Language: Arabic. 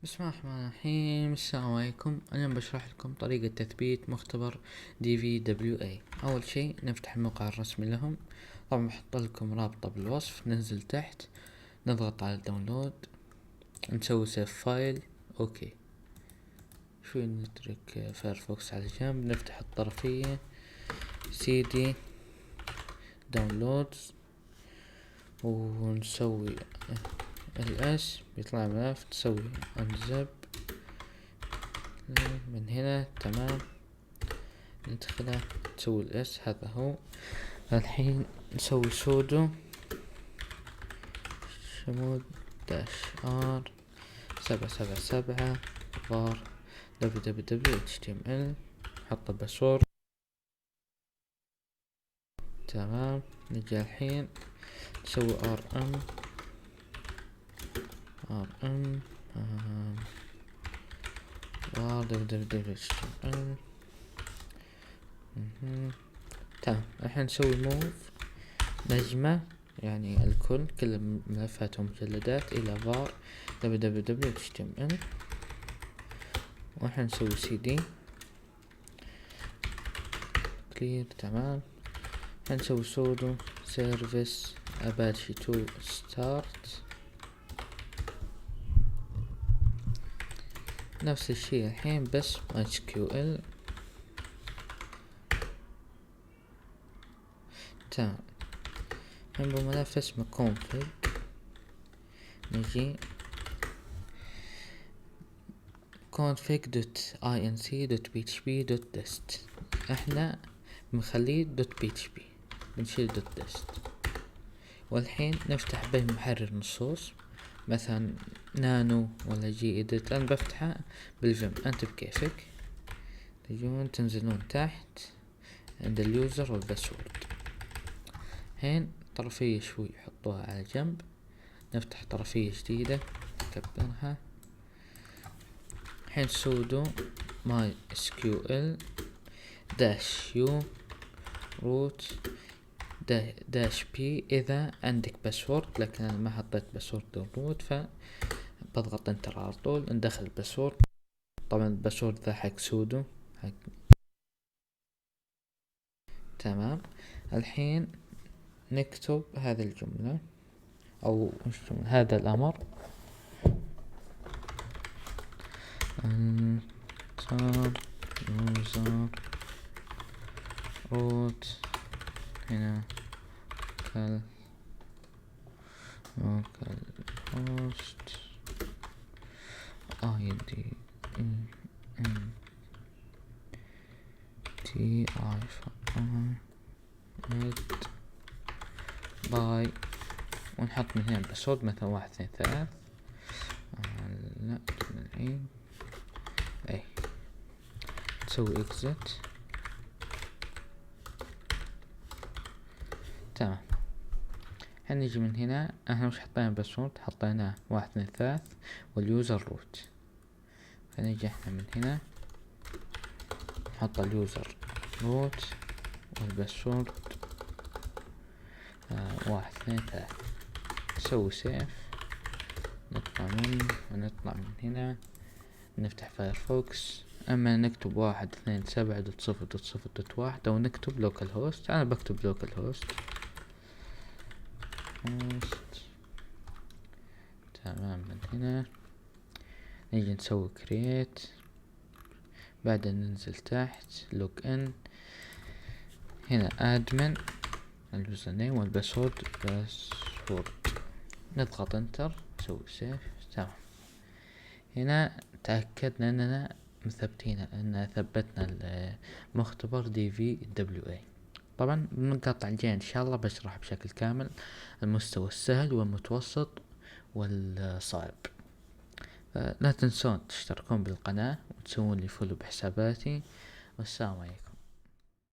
بسم الله الرحمن الرحيم. السلام عليكم. اليوم بشرح لكم طريقة تثبيت مختبر DVWA. أول شيء نفتح الموقع الرسمي لهم، طبعا بحط لكم رابطة بالوصف. ننزل تحت نضغط على الداونلود، نسوي سيف فايل. اوكي، شوي نترك فايرفوكس على جنب، نفتح الطرفية CD داونلودز ونسوي الاسم، بيطلع ملف، تسوي unzip من هنا. تمام، ندخله، تسوي الاس، هذا هو. الحين نسوي سودو شمود -r 777 var www.html، حط باسورد. تمام، نجي الحين نسوي rm var www.html. تمام، الحين نسوي موف نجمة، يعني كل الملفات ومجلدات إلى var www.html. والحين نسوي cd clear. تمام، نسوي sudo service apache to start. نفس الشيء الحين بس mysql. تمام، الحين بملف اسمه config، نجي config.inc.php.dist. احنا بنخليه .php، بنشيل .dist. والحين نفتح به محرر نصوص، مثلا نانو ولا جي اديت. انا بفتحه بالفيم، انت بكيفك. تجون تنزلون تحت عند اليوزر والباسورد. هين طرفية شوي حطوها على جنب، نفتح طرفية جديدة نكبرها. حين سودو mysql -u root -p اذا عندك باسورد، لكن انا ما حطيت باسورد روت، فبضغط انتر على طول ندخل الباسورد. طبعا الباسورد ذا حق سودو حق. تمام، الحين نكتب هذه الجملة او هذا الامر، enter user root هنا local host id باي، ونحط من هنا باسورد مثلا 1 2 3. لا الحين اي تسوي اكزت. تمام، هنيجي من هنا، احنا مش حطينا باسورد، حطيناه 1 2 3 واليوزر روت. فنيجي احنا من هنا نحط اليوزر روت والباسورد 1 2 3. نسوي سيف، نطلع ونطلع من هنا، نفتح فايرفوكس. اما نكتب 127.0.0.1 او نكتب لوكال هوست، انا بكتب لوكال هوست. تمام، من هنا نيجي نسوي كرييت، بعدين ننزل تحت لوج ان، هنا ادمن اليوزر نيم والباسورد نضغط انتر، نسوي سيف. تمام، هنا تأكدنا اننا مثبتين، ان ثبتنا المختبر DVWA. طبعا بالمقاطع الجاية ان شاء الله بشرح بشكل كامل المستوى السهل والمتوسط والصعب. لا تنسون تشتركون بالقناة وتسوون لي فولو بحساباتي، والسلام عليكم.